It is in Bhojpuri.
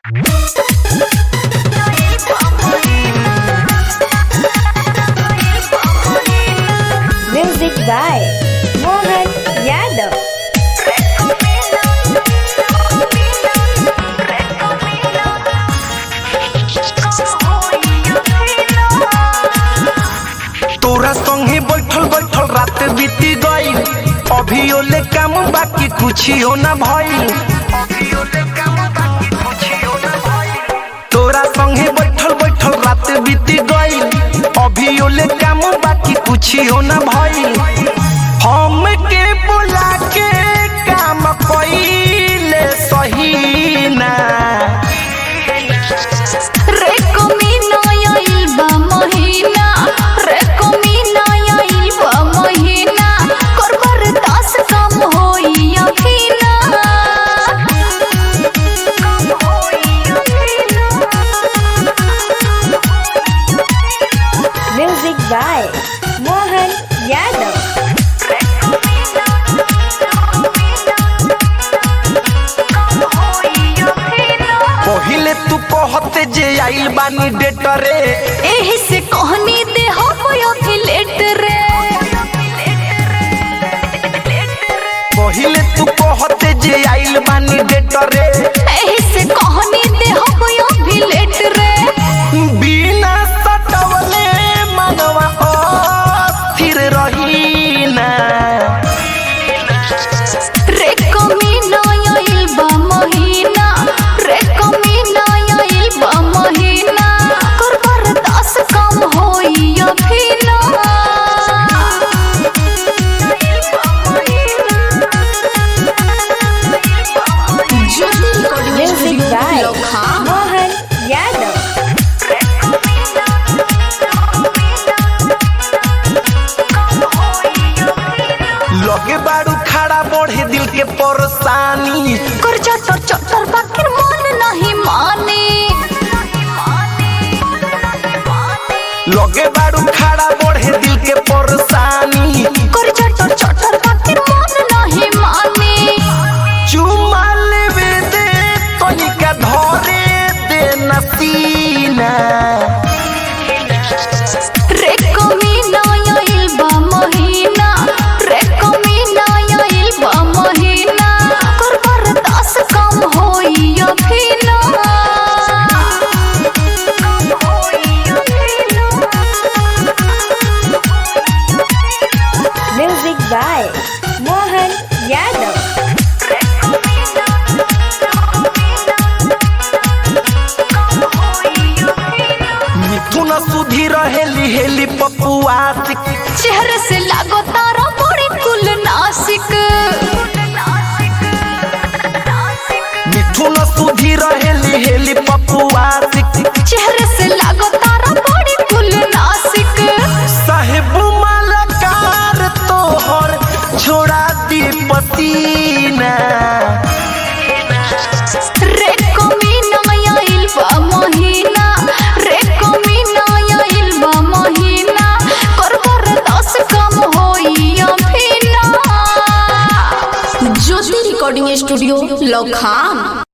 Music by Mohan Yadav. तोरा संगे बैठल बैठल रात बीती गईल, अभी ओले काम बाकी कुछ हो ना भइल। तोरा संगे बैठल बैठल रात बीती गईल, अभी ओले काम बाकी कुछ हो ना भइल। हम के बुला के काम कइले सही ना रे कमीना आइल बा महीना, रे कमीना आइल बा महीना, कर बर्दाश्त कम होई अखीना। Music by Mohan Yadav. पहिले तू कहते जे आइल बानी डेट रे, एही से कहनी दे हो अभी लेट रे। पहिले तू कहते जे आइल बानी डेट रे, एही से कहनी दे हो अभी लेट रे। बिना सटवले मनवा अस्थिर रही ना। रे कमीना आइल बा महीना, रे कमीना आइल बा महीना, कर बर्दाश्त कम होई अखीना। Music by Mohan Yadav. लगे बारू खड़ा बढ़े दिल के परेशानी, कर चटर चटर बाकिर मन नहीं माने। लगे बारू खड़ा बढ़े दिल के परेशानी, कर चटर चटर बाकिर मन नहीं माने। चुमा लेवे दे तनिका धरे दे नसीना। रे कमीना आइल बा महीना, रे कमीना आइल बा महीना, कर बर्दाश्त कम होई अखीना। Music by Mohan Yadav. मिथुन सुधी रहेली हेली पपुआ सिक, चेहरे से लागो तारा बड़ी कुल नासिक। मिथुन सुधी रहेली हेली पपुआ सिक, चेहरे से लागो तारा बड़ी कुल नासिक। साहेब मालकार तोहर छोड़ा दी पसीना। रे कमीना आइल बा महीना, रे कमीना आइल बा महीना, कर बर्दाश्त कम होई अखीना। ज्योति रिकॉर्डिंग स्टूडियो लखाम।